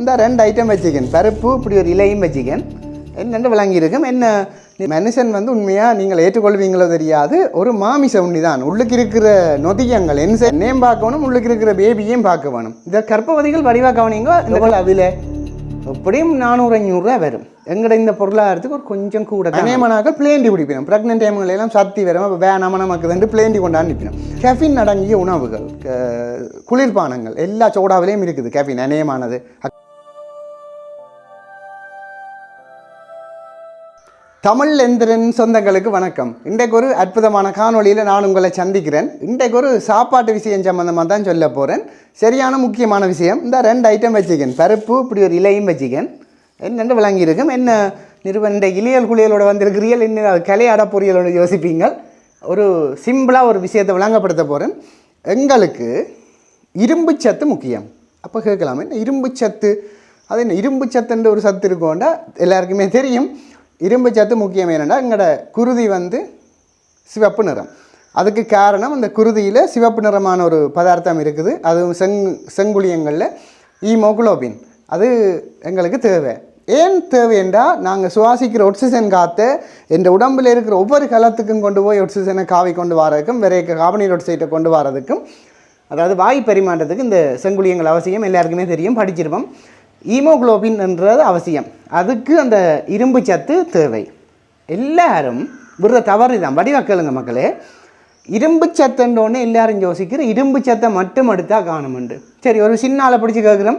இந்த ரெண்டு ஐட்டம் வச்சுக்கேன், பருப்பு இப்படி ஒரு இலையும் வச்சுக்கேன். என்னென்று விளங்கியிருக்கும். என்ன மனுஷன் உண்மையாக நீங்கள் ஏற்றுக்கொள்வீங்களோ தெரியாது, ஒரு மாமிச உண்ணி தான். உள்ளுக்கு இருக்கிற நொதியங்கள் என்னையும் பார்க்கணும், உள்ளுக்கு இருக்கிற பேபியையும் பார்க்க வேணும். இதை கர்ப்பவதிகள் வடிவாக கவனிங்க. இந்த அவில எப்படியும் 400-500 ரூபா வரும். எங்கட இந்த பொருளாதாரத்துக்கு ஒரு கொஞ்சம் கூட அநேகமானாக்கள் பிளேண்டி குடிப்பினோம். ப்ரெக்னென்ட் டைம்களெல்லாம் சத்தி வரும். அப்போ வேணாம நமக்கு வந்து பிளேண்டி கொண்டாந்து நிற்பினோம். கெஃபின் அடங்கிய உணவுகள், குளிர்பானங்கள் எல்லா சோடாவிலையும் இருக்குது கெஃபின் அநேகமானது. தமிழ் எந்திரன் சொந்தங்களுக்கு வணக்கம். இன்றைக்கு ஒரு அற்புதமான காணொலியில் நான் உங்களை சந்திக்கிறேன். இன்றைக்கு ஒரு சாப்பாட்டு விஷயம் சம்மந்தமாக தான் சொல்ல போகிறேன். சரியான முக்கியமான விஷயம். இந்த ரெண்டு ஐட்டம் வச்சுக்கேன், பருப்பு இப்படி ஒரு இலையும் வச்சுக்கேன். என்னென்று விளங்கியிருக்கும். என்ன நிறுவன இந்த இலையல் குளியலோட வந்திருக்கிறீர்கள், என்ன கலையாட பொரியலோட யோசிப்பீங்கள். ஒரு சிம்பிளாக ஒரு விஷயத்தை விளங்கப்படுத்த போகிறேன். எங்களுக்கு இரும்பு சத்து முக்கியம். அப்போ கேட்கலாம், என்ன இரும்பு சத்து, அது என்ன இரும்பு சத்துன்ற ஒரு சத்து இருக்கோண்டா எல்லாருக்குமே தெரியும். இரும்பு சத்து முக்கியம். என்னென்னா எங்களோட குருதி சிவப்பு நிறம். அதுக்கு காரணம் அந்த குருதியில் சிவப்பு நிறமான ஒரு பதார்த்தம் இருக்குது. அதுவும் செங்குளியங்களில் ஈமோகுளோபின். அது எங்களுக்கு தேவை. ஏன் தேவைண்டா, நாங்கள் சுவாசிக்கிற ஆக்சிஜன் காற்றை எங்கள் உடம்பில் இருக்கிற ஒவ்வொரு கலத்துக்கும் கொண்டு போய் ஆக்சிஜனை காவி கொண்டு வரதுக்கும், வேற கார்பன் டை ஆக்சைடை கொண்டு வரதுக்கும், அதாவது வாயு பரிமாற்றத்துக்கு இந்த செங்குளியங்கள் அவசியம். எல்லாருக்குமே தெரியும், படிச்சிருப்போம். ஈமோகுளோபின் என்றது அவசியம். அதுக்கு அந்த இரும்பு சத்து தேவை. எல்லாரும் விடுற தவறு தான். வடிவாக கேளுங்க மக்களே. இரும்பு சத்துன்றோடனே எல்லாரும் யோசிக்கிற இரும்பு சத்தை மட்டும் எடுத்தால் காணுமெண்டு. சரி, ஒரு சின்னாலை பிடிச்சி கேட்குறோம்,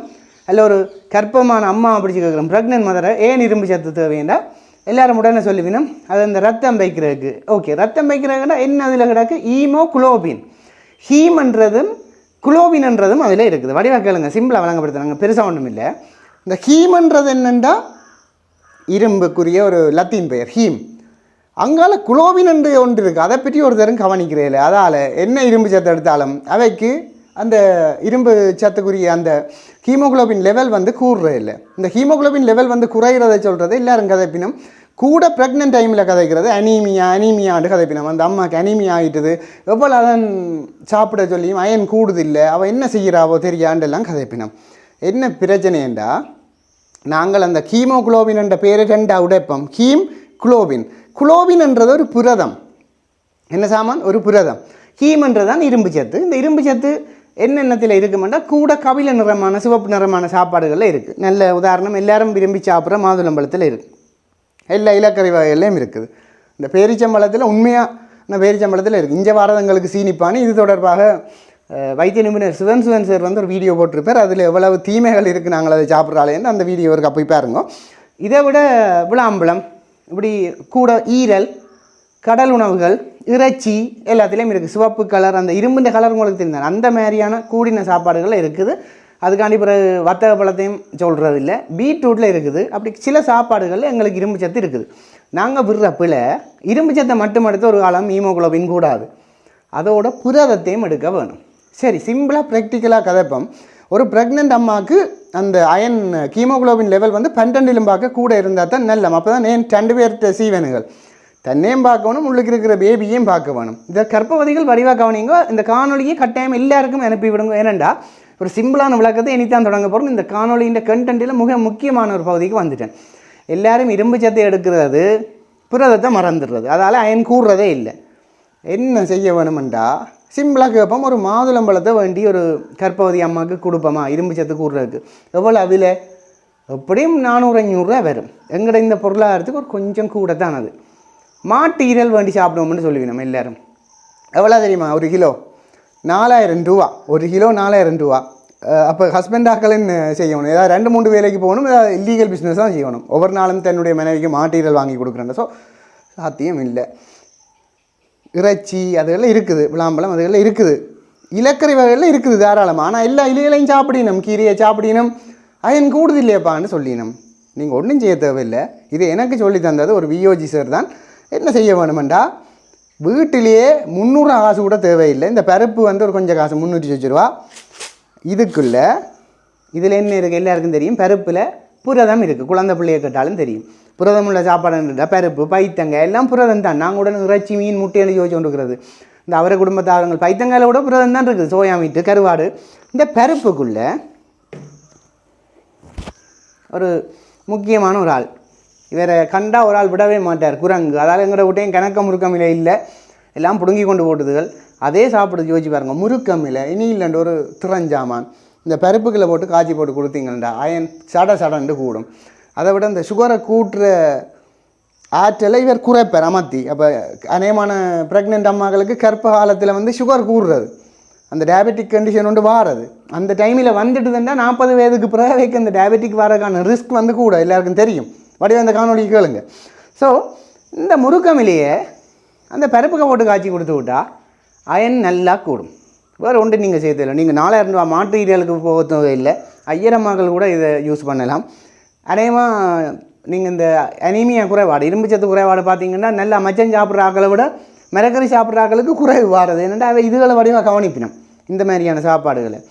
அல்ல ஒரு கர்ப்பமான அம்மா பிடிச்சி கேட்குறோம், ப்ரெக்னென்ட் மதரை ஏன் இரும்பு சத்து தேவைண்டா எல்லாரும் உடனே சொல்லுவினோம், அது அந்த ரத்தம் வைக்கிறதுக்கு. ஓகே, ரத்தம் வைக்கிறதுனா என்ன அதில் கிடக்கு? ஈமோகுளோபின். ஹீம்ன்றதும் குளோபின்ன்றதும் அதில் இருக்குது. வடிவாக கேளுங்க, சிம்பிளாக வழங்கப்படுத்துகிறாங்க, பெருசாக ஒன்றும் இல்லை. இந்த ஹீம்ன்றது என்னென்னா இரும்புக்குரிய ஒரு லத்தீன் பெயர் ஹீம். அங்கால குளோபின் என்று ஒன்று இருக்குது. அதை பற்றி ஒரு தரம் கவனிக்கிறேன். அதால் என்ன இரும்பு சத்து எடுத்தாலும் அவைக்கு அந்த இரும்பு சத்துக்குரிய அந்த ஹீமோகுளோபின் லெவல் கூடுறது இல்லை. இந்த ஹீமோகுளோபின் லெவல் குறைகிறத சொல்கிறது எல்லாரும் கதைப்பினும். கூட ப்ரெக்னென்ட் டைமில் கதைக்கிறது அனீமியான்னு கதைப்பினோம். அந்த அம்மாவுக்கு அனீமியா ஆகிட்டுது, எவ்வளோ அதன் சாப்பிட சொல்லியும் அயன் கூடுதில்லை, அவள் என்ன செய்கிறாவோ தெரியாண்டெல்லாம் கதைப்பினோம். என்ன பிரச்சனைண்டா, நாங்கள் அந்த ஹீமோகுளோபின் என்ற பேரை ரெண்டாக உடைப்போம். Heme globin. குளோபின்ன்றது ஒரு புரதம். என்ன சாமான்? ஒரு புரதம். ஹீம்ன்றதான் இரும்பு சத்து. இந்த இரும்பு சத்து என்னென்னத்தில் இருக்குமெண்டா கூட கபில நிறமான சிவப்பு நிறமான சாப்பாடுகளில் இருக்குது. நல்ல உதாரணம், எல்லாரும் விரும்பி சாப்பிட்ற மாதுளம்பழத்தில் இருக்குது. எல்லா இலக்கறி வகைகள்லையும் இருக்குது. இந்த பேரிச்சம்பழத்தில் உண்மையாக பேரிச்சம்பழத்தில் இருக்குது. இஞ்ச வாரதங்களுக்கு சீனிப்பானி. இது தொடர்பாக வைத்திய நிபுணர் சிவன் சார் ஒரு வீடியோ போட்டிருப்பார். அதில் எவ்வளவு தீமைகள் இருக்குது நாங்கள் அதை சாப்பிட்றாலேன்னு அந்த வீடியோ இருக்கு, போய் பாருங்க. இதை விட விளாம்பழம், இப்படி கூட ஈரல், கடல் உணவுகள், இறைச்சி எல்லாத்துலேயும் இருக்குது. சிவப்பு கலர், அந்த இரும்புன்ற கலர் உங்களுக்கு தெரிந்தால் அந்த மாதிரியான கூடின சாப்பாடுகள் இருக்குது. அதுக்காண்டி பிறகு வத்தக பழத்தையும் சொல்கிறது இல்லை. பீட்ரூட்டில் இருக்குது. அப்படி சில சாப்பாடுகளில் எங்களுக்கு இரும்பு சத்து இருக்குது. நாங்கள் விடுறப்பில் இரும்பு சத்தை மட்டும் எடுத்து ஒரு காலம் ஹீமோகுளோபின் கூடாது, அதோட புரதத்தையும் எடுக்க வேணும். சரி, சிம்பிளாக ப்ராக்டிக்கலாக கதைப்போம். ஒரு ப்ரெக்னென்ட் அம்மாவுக்கு அந்த அயன் ஹீமோகுளோபின் லெவல் 12 பார்க்க கூட இருந்தால் தான் நல்லம். அப்போ தான் 2 பேர்த்த சீவனுகள் தன்னையும் பார்க்கணும், உள்ளுக்கு இருக்கிற பேபியையும் பார்க்க வேணும். இந்த கர்ப்பவதிகள் வடிவாக கவனிங்க. இந்த காணொலியை கட்டாயம் எல்லாருக்கும் அனுப்பி விடுங்க. ஏனெண்டா ஒரு சிம்பிளான விளக்கத்தை இனித்தான் தொடங்க போகிறோம். இந்த காணொலியின் கண்டென்ட்டில் மிக முக்கியமான ஒரு பகுதிக்கு வந்துட்டேன். எல்லாரும் இரும்பு சத்தை எடுக்கிறது, புரதத்தை மறந்துடுறது, அதால் அயன் கூடுறதே இல்லை. என்ன செய்ய வேணுமெண்டா சிம்பிளாக கேட்போம். ஒரு மாதுளம்பழத்தை வேண்டி ஒரு கர்ப்பவதி அம்மாவுக்கு கொடுப்போமா இரும்பு சத்து கூடுறதுக்கு? எவ்வளோ அவில எப்படியும் 400-500 ரூபா வரும். எங்கட இந்த பொருளாதாரத்துக்கு ஒரு கொஞ்சம் கூட தான். அது மாட்டு ஈரல் வேண்டி சாப்பிடுவோம்னு சொல்லுவோம் நம்ம எல்லாரும். எவ்வளோ தெரியுமா? 1 கிலோ 4000 ரூபா. 1 கிலோ 4000 ரூபா. அப்போ ஹஸ்பண்டாக்களின்னு செய்யணும். ஏதாவது 2-3 வேலைக்கு போகணும், ஏதாவது இல்லீகல் பிஸ்னஸ் தான் செய்யணும். ஒவ்வொரு நாளும் தன்னுடைய மனைவிக்கு மாட்டு ஈரல் வாங்கி கொடுக்குறேன். ஸோ சாத்தியம் இல்லை. இறைச்சி அதுகளில் இருக்குது, விளாம்பழம் அதுகளில் இருக்குது, இலக்கறி வகைகளில் இருக்குது தாராளமாக. ஆனால் எல்லா இலைகளையும் சாப்பிடணும், கீரையை சாப்பிடணும், அயன் கூடுது இல்லையப்பான்னு சொல்லினோம். நீங்கள் ஒன்றும் செய்ய தேவையில்லை. இது எனக்கு சொல்லி தந்தது ஒரு விஓஜி சார் தான். என்ன செய்ய வேணுமெண்டா, வீட்டிலேயே 300 காசு கூட தேவையில்லை. இந்த பருப்பு ஒரு கொஞ்சம் காசு 320 ரூபா. இதுக்குள்ளே இதில் என்ன இருக்குது எல்லாருக்கும் தெரியும், பருப்பில் புரதம் இருக்குது. குழந்தை பிள்ளையை கேட்டாலும் தெரியும். புரதம் உள்ள சாப்பாடுன்றா பருப்பு, பைத்தங்க எல்லாம் புரதம் தான். நாங்கள் உடனே இறைச்சி, மீன், முட்டைன்னு யோசிச்சு கொண்டுருக்கிறது. இந்த அவரை குடும்பத்தாரங்கள் பைத்தங்காயில் கூட புரதம் தான் இருக்குது. சோயா மீட்டு, கருவாடு. இந்த பருப்புக்குள்ளே ஒரு முக்கியமான ஒரு ஆள். இவரை கண்டா ஒரு ஆள் விடவே மாட்டார், குரங்கு. அதாவது எங்கள்ட விட்டையும் கணக்க முறுக்கமில்லை இல்லை, எல்லாம் பிடுங்கி கொண்டு போட்டுதுகள். அதே சாப்பிடுது, யோசிச்சு பாருங்க. முறுக்கமில்லை இனி இல்லைன்ற ஒரு திறஞ்சாமான் இந்த பருப்புகளை போட்டு காய்ச்சி போட்டு கொடுத்தீங்கள்டா அயன் சடண்டு கூடும். அதை விட இந்த சுகரை கூட்டுற ஆற்றலை இவர் குறைப்பார் அமர்த்தி. அப்போ அநேகமான ப்ரெக்னென்ட் அம்மாக்களுக்கு கர்ப்ப காலத்தில் வந்து சுகர் கூடுறது, அந்த டயபெட்டிக் கண்டிஷன் ஒன்று வாரது. அந்த டைமில் வந்துட்டுதுன்னா 40 வயதுக்கு பிறகு அந்த டயபெட்டிக் வரக்கான ரிஸ்க் வந்து கூட எல்லாருக்கும் தெரியும். வடிவ அந்த காணொலி கேளுங்க. ஸோ இந்த முறுக்கமிலேயே அந்த பருப்புக்கை போட்டு காய்ச்சி கொடுத்து விட்டா அயன் நல்லா கூடும். வேறு ஒன்று நீங்கள் செய்யல. நீங்கள் 4000 ரூபா மாட்டு ஈரியலுக்கு போக இல்லை, ஐயரம்மாக்கள் கூட இதை யூஸ் பண்ணலாம். அநேகமாக நீங்கள் இந்த அனீமியா குறைபாடு, இரும்பு சத்து குறைபாடு பார்த்தீங்கன்னா நல்லா மச்சம் சாப்பிட்ற ஆக்களை விட மிளகறி சாப்பிட்ற ஆக்களுக்கு குறைவு வாரது. என்னென்னா அவை இதுகளை வடிவாக கவனிப்பினோம் இந்த மாதிரியான சாப்பாடுகளை.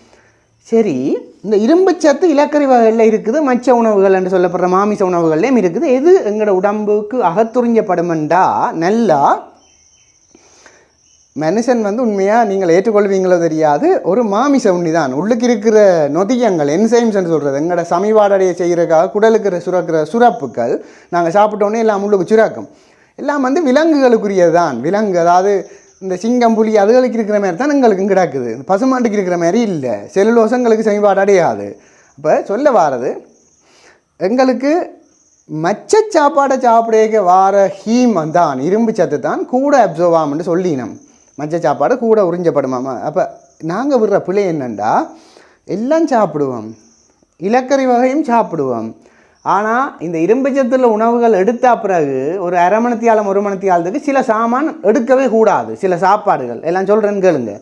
சரி, இந்த இரும்பு சத்து இலக்கறி வகைகளில் இருக்குது, மச்ச உணவுகள் என்று சொல்லப்படுற மாமிச உணவுகள்லேயும் இருக்குது. எது எங்களோட உடம்புக்கு அகத்துறிஞ்சப்படுமெண்டா நல்லா மனுஷன் வந்து உண்மையாக நீங்கள் ஏற்றுக்கொள்வீங்களோ தெரியாது, ஒரு மாமிச உண்ணி தான். உள்ளுக்கு இருக்கிற நொதியங்கள் என்சைம்ஸ் என்று சொல்கிறது, எங்களோட சமிவாடைய செய்கிறதுக்காக குடலுக்கு சுரக்கிற சுரப்புக்கள் நாங்கள் சாப்பிட்டோன்னே எல்லாம் உள்ளுக்கு சுரக்கும். எல்லாம் வந்து விலங்குகளுக்குரியது தான். விலங்கு அதாவது இந்த சிங்கம் புலி அதுகளுக்கு இருக்கிற மாதிரி தான் எங்களுக்கு கிடக்குது, பசுமாட்டுக்கு இருக்கிற மாதிரி இல்லை. செல்லுலோசங்களுக்கு சமிபாடு அடையாது. அப்போ சொல்ல வாரது எங்களுக்கு மச்ச சாப்பாடை சாப்பிட வார ஹீம் தான், இரும்பு சத்து தான் கூட அப்சர்வ் ஆகும்னு சொல்லினோம். மச்ச சாப்பாடு கூட உறிஞ்சப்படுமாமா. அப்போ நாங்கள் விடுற பிள்ளை என்னண்டா எல்லாம் சாப்பிடுவோம், இலக்கறி வகையும் சாப்பிடுவோம். ஆனால் இந்த இரும்பு சத்துள்ள உணவுகள் எடுத்த பிறகு ஒரு அரை மணித்தியாலம் 1 மணித்தியாலத்துக்கு சில சாமான் எடுக்கவே கூடாது. சில சாப்பாடுகள் எல்லாம் சொல்கிறேன்னு கேளுங்க,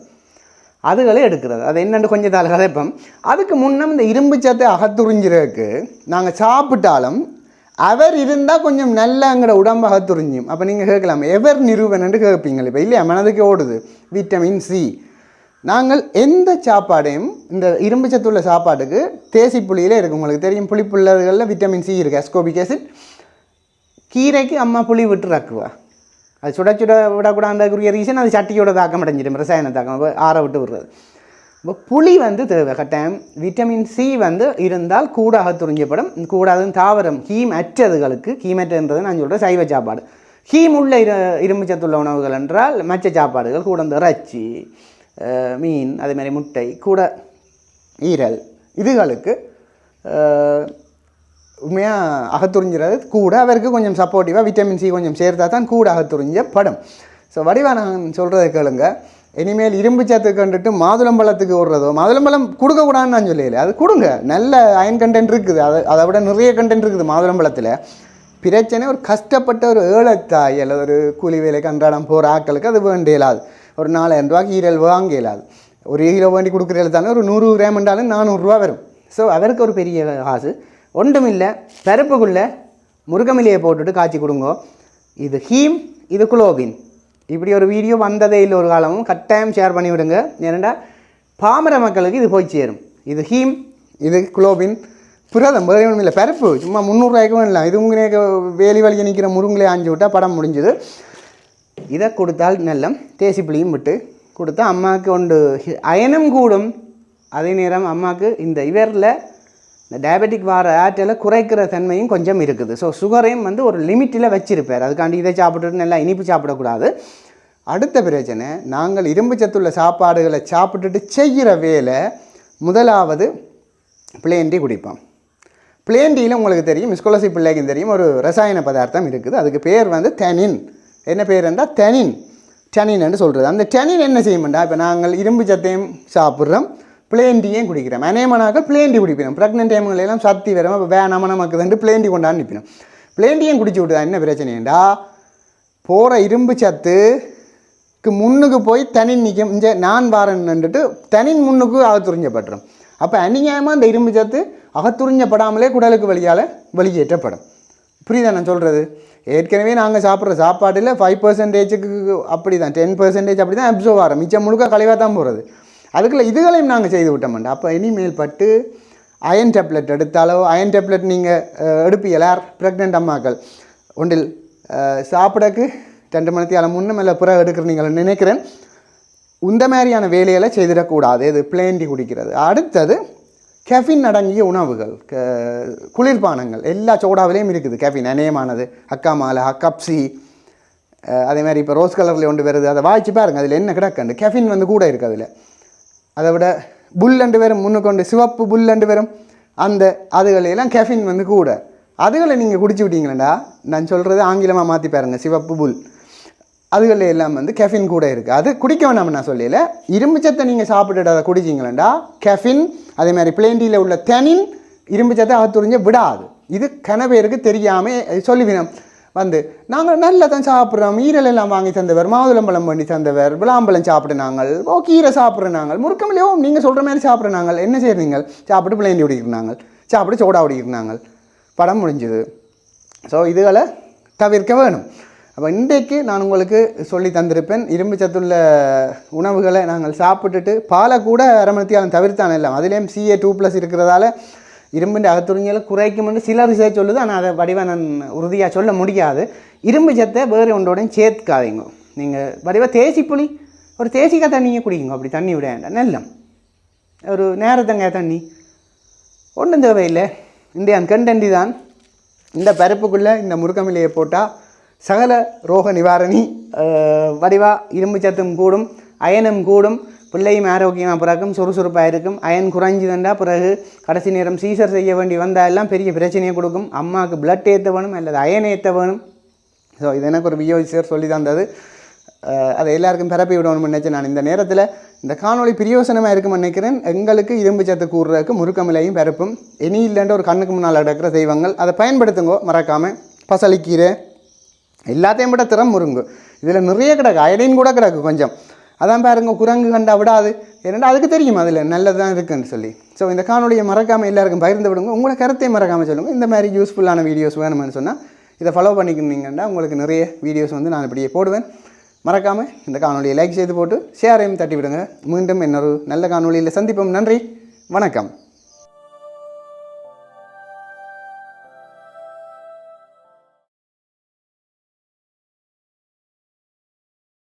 அதுகளே எடுக்கிறது. அது என்னென்னு கொஞ்சம் தாள் கதைப்போம். அதுக்கு முன்னம் இந்த இரும்பு சத்தை அகத்துறிஞ்சிறதுக்கு நாங்கள் சாப்பிட்டாலும் அவர் இருந்தால் கொஞ்சம் நல்லா எங்களோட உடம்பு அகத்துறிஞ்சும். அப்போ நீங்கள் கேட்கலாம் எவர் நிறுவனன்னு கேட்பீங்க இப்போ இல்லையா, மனதுக்கு ஓடுது. Vitamin C. நாங்கள் எந்த சாப்பாடையும் இந்த இரும்பு சத்துள்ள சாப்பாட்டுக்கு தேசி புளியில் இருக்குது, உங்களுக்கு தெரியும். புளிப்புள்ளதுகளில் விட்டமின் சி இருக்குது, அஸ்கோபிக் ஆசிட். கீரைக்கு அம்மா புளி விட்டு ரக்குவா, அது சுட விடக்கூடாதுக்குரிய ரீசன் அது சட்டியோட தாக்கம் அடைஞ்சிடும், ரசாயன தாக்கம் ஆற விட்டு விடுறது. இப்போ புளி வந்து தேவை கட்டாயம். விட்டமின் சி வந்து இருந்தால் கூட அகத்துறிஞ்சப்படும். கூடாதுன்னு தாவரம் ஹீம் அற்றதுகளுக்கு, ஹீமற்றன்றது நான் சொல்கிறேன் சைவ சாப்பாடு. ஹீம் உள்ள இரும்பு சத்துள்ள உணவுகள் என்றால் மற்ற சாப்பாடுகள் கூட இந்த இறைச்சி, மீன், அதேமாதிரி முட்டை, கூட ஈரல், இதுகளுக்கு உண்மையாக அகத்துறிஞ்சிறது கூட. அவருக்கு கொஞ்சம் சப்போர்ட்டிவாக விட்டமின் சி கொஞ்சம் சேர்த்தா தான் கூட அகத்துறிஞ்சப்படும். ஸோ வடிவா நான் சொல்கிறத கேளுங்க, இனிமேல் இரும்பு சத்து கண்டுட்டு மாதுளம்பழத்துக்கு ஓடுறதோ, மாதுளம்பழம் கொடுக்கக்கூடாதுன்னு நான் சொல்லல, அது கொடுங்க, நல்ல அயன் கண்டென்ட் இருக்குது, அதை விட நிறைய கண்டென்ட் இருக்குது மாதுளம்பழத்தில். பிரச்சனை ஒரு கஷ்டப்பட்ட ஒரு ஏழைத்தாய் அல்லது ஒரு கூலி வேலைக்கு அன்றாடம் போகிற ஆட்களுக்கு அது வேண்ட இயலாது. ஒரு 4000 ரூபாய்க்கு ஈரல் வாங்க இயலாது. ஒரு கிலோ வேண்டி கொடுக்குற தானே ஒரு 100 கிராம் என்றாலும் 400 ரூபா வரும். ஸோ அவருக்கு ஒரு பெரிய காசு ஒன்றும் இல்லை. பருப்புக்குள்ளே முருகமிலையை போட்டுட்டு காய்ச்சி கொடுங்கோ. இது ஹீம், இது குளோபின். இப்படி ஒரு வீடியோ வந்ததே இல்லை ஒரு காலமும். கட்டாயம் ஷேர் பண்ணி விடுங்க. ஏன்னா பாமர மக்களுக்கு இது போய் சேரும். இது ஹீம், இது குளோபின், புரதம். வேறு ஒன்றும் இல்லை. பருப்பு சும்மா 300 ரூபாய்க்கும் இல்லை. இது உங்களுக்கு வேலி வலிக்க நிற்கிற முருங்களே ஆஞ்சு விட்டால் படம் முடிஞ்சுது. இதை கொடுத்தால் நல்லம். தேசி புளியும் விட்டு கொடுத்தா அம்மாவுக்கு ஒன்று அயனும் கூடும். அதே நேரம் அம்மாவுக்கு இந்த இவரில் இந்த டயபெட்டிக் வார ஆற்றலை குறைக்கிற தன்மையும் கொஞ்சம் இருக்குது. ஸோ சுகரையும் வந்து ஒரு லிமிட்டில் வச்சிருப்பார். அதுக்காண்டி இதை சாப்பிட்டுட்டு நல்லா இனிப்பு சாப்பிடக்கூடாது. அடுத்த பிரச்சனை, நாங்கள் இரும்பு சத்துள்ள சாப்பாடுகளை சாப்பிட்டுட்டு செய்கிற வேலை முதலாவது பிளேன் டீ குடிப்போம். பிளேன் டீயில் உங்களுக்கு தெரியும், ஸ்காலர்ஷிப் பிள்ளைக்கும் தெரியும், ஒரு ரசாயன பதார்த்தம் இருக்குது. அதுக்கு பேர் வந்து தெனின். என்ன பேர் என்றால் டெனின் என்று சொல்கிறது. அந்த டெனின் என்ன செய்யும்டா, இப்போ நாங்கள் இரும்பு சத்தையும் சாப்பிட்றோம், பிளேன் டீயும் குடிக்கிறோம். அநேகமானாக்கள் பிளேன் டீ குடிப்பினோம். ப்ரெக்னென்ட் டைம்களெல்லாம் சக்தி வரும், அப்போ வேணாம நமக்கு வந்து பிளேன் டீ கொண்டாந்து நிற்பினோம். பிளேன் டீயும் குடிச்சு விட்டுதான் என்ன பிரச்சனைண்டா, போகிற இரும்பு சத்துக்கு முன்னுக்கு போய் தனின் நிற்கும். இங்கே நான் வாரன்னுட்டு தனின் முன்னுக்கு அகத்துறிஞ்சப்பட்டுரும். அப்போ அநியாயமாக அந்த இரும்பு சத்து அகத்துறிஞ்சப்படாமலே குடலுக்கு வழியால் வெளியேற்றப்படும். புரியுதா நான் சொல்கிறது? ஏற்கனவே நாங்கள் சாப்பிட்ற சாப்பாட்டில் 5% அப்படி தான், 10% அப்படி தான் அப்சர்வ் ஆகிறோம். மிச்சம் முழுக்க கழிவாக தான் போகிறது. அதுக்குள்ளே இதுகளையும் நாங்கள் செய்து விட்டோம்டா. அப்போ இனிமேல் பட்டு அயன் டேப்லெட் எடுத்தாலோ, அயன் டேப்லெட் நீங்கள் எடுப்பீங்களார் ப்ரெக்னென்ட் அம்மாக்கள் ஒன்றில் சாப்பிடக்கு 2 மணித்தியாலம் முன்னும் இல்லை பிறகு எடுக்கிறீங்கள நினைக்கிறேன். இந்த மாதிரியான வேலைகளை செய்திடக்கூடாது. இது பிளேன் டீ குடிக்கிறது. அடுத்தது கெஃபின் அடங்கிய உணவுகள், குளிர்பானங்கள் எல்லா சோடாவிலையும் இருக்குது கெஃபின் அநேகமானது. அக்கா மாலை, கப்சி, அதே மாதிரி இப்போ ரோஸ் கலரில் ஒன்று வருது, அதை வாய்ச்சி பாருங்கள், அதில் என்ன கிடக்கண்டு கெஃபின் வந்து கூட இருக்குது அதில். அதை விட புல்லண்டு வரும், முன்னுக்கொண்டு சிவப்பு புல்லண்டு வரும், அந்த அதுகளெல்லாம் கெஃபின் வந்து கூட. அதுகளை நீங்கள் குடிச்சு விட்டீங்களா, நான் சொல்கிறது ஆங்கிலமாக மாற்றி பாருங்கள், சிவப்பு புல் அதுகளில் எல்லாம் வந்து கெஃபின் கூட இருக்குது. அது குடிக்க வேணாம் நான் சொல்லல. இரும்பு சத்தை நீங்கள் சாப்பிட்டுட்டு அதை குடிச்சிங்களா கெஃபின், அதே மாதிரி பிளேண்டியில் உள்ள தெனின் இரும்பு சத்தை அகத்துறிஞ்ச விடாது. இது கனவேருக்கு தெரியாமல் சொல்லிவினோம். வந்து நாங்கள் நல்லா தான் சாப்பிட்றோம், ஈரல் எல்லாம் வாங்கி தந்தவர், மாதுளம்பழம் பண்ணி தந்தவர், விளாம்பழம் சாப்பிட்றாங்க, கீரை சாப்பிட்றாங்க, முறுக்கமில்லையோ நீங்கள் சொல்கிற மாதிரி சாப்பிட்றாங்க. என்ன செய்கிறீங்க? சாப்பிட்டு பிளேண்டி ஓடிக்கிறாங்க, சாப்பிட்டு சோடா ஓடிக்கிறாங்க, படம் முடிஞ்சுது. ஸோ இதுகளை தவிர்க்க வேணும். அப்போ இன்றைக்கு நான் உங்களுக்கு சொல்லி தந்திருப்பேன், இரும்பு சத்துள்ள உணவுகளை நாங்கள் சாப்பிட்டுட்டு பாலை கூட அரை மணித்தியாலும் தவிர்த்தானே எல்லாம். அதுலேயும் CA2+ இருக்கிறதால இரும்பின் அகத்துறிஞ்சலை குறைக்கும்னு சில ரிசர்ச் சொல்லுது. ஆனால் அதை வடிவாக நான் உறுதியாக சொல்ல முடியாது. இரும்பு சத்தை வேறு ஒன்றோடையும் சேர்த்துக்காதீங்க. நீங்கள் வடிவாக தேசி புளி, ஒரு தேசிக்காய் தண்ணியை குடிக்குங்க, அப்படி தண்ணி விட வேண்டாம், நல்லம் ஒரு நேரத்தங்காய் தண்ணி ஒன்றும் தேவையில்லை. இந்த கண்டென்டி தான் இந்த பருப்புக்குள்ளே இந்த முருக்கமிலையை போட்டால் சகல ரோக நிவாரணி, வடிவா இரும்பு சத்தும் கூடும், அயனும் கூடும், பிள்ளையும் ஆரோக்கியமாக பிறக்கும், சுறுசுறுப்பாக இருக்கும். அயன் குறைஞ்சுதண்டா பிறகு கடைசி நேரம் சீசர் செய்ய வேண்டி வந்தால் எல்லாம் பெரிய பிரச்சனையை கொடுக்கும். அம்மாவுக்கு பிளட் ஏற்ற வேணும் அல்லது அயன் ஏற்ற வேணும். ஸோ இது எனக்கு ஒரு வியோசியர் சொல்லி தந்தது. அதை எல்லாருக்கும் பரப்பி விடணும்னு நினச்சேன். நான் இந்த நேரத்தில் இந்த காணொலி பிரியோசனமாக இருக்கும்னு நினைக்கிறேன். எங்களுக்கு இரும்பு சத்து கூறுறதுக்கு முருக்கமிலையும் பருப்பும் இனி இல்லைன்ற ஒரு கண்ணுக்கு முன்னால் நடக்கிற தெய்வங்கள், அதை பயன்படுத்துங்கோ மறக்காமல். பசலிக்கீரை எல்லாத்தையும் விட திறம் முருங்கு, இதில் நிறைய கிடக்கு, அயடின் கூட கிடக்கு கொஞ்சம். அதான் பாருங்க, குரங்கு கண்டா விடாது, ஏன்னா அதுக்கு தெரியும் அதில் நல்லது தான் இருக்குன்னு சொல்லி. ஸோ இந்த காணொலியை மறக்காமல் எல்லாருக்கும் பகிர்ந்து விடுங்க. உங்களோட கருத்தையும் மறக்காமல் சொல்லுங்கள். இந்த மாதிரி யூஸ்ஃபுல்லான வீடியோஸ் வேணும்னு சொன்னால் இதை ஃபாலோ பண்ணிக்கிட்டீங்கன்னா உங்களுக்கு நிறைய வீடியோஸ் வந்து நான் இப்படியே போடுவேன். மறக்காமல் இந்த காணொலியை லைக் செய்து போட்டு ஷேரையும் தட்டி விடுங்க. மீண்டும் இன்னொரு நல்ல காணொலியில் சந்திப்போம். நன்றி, வணக்கம்.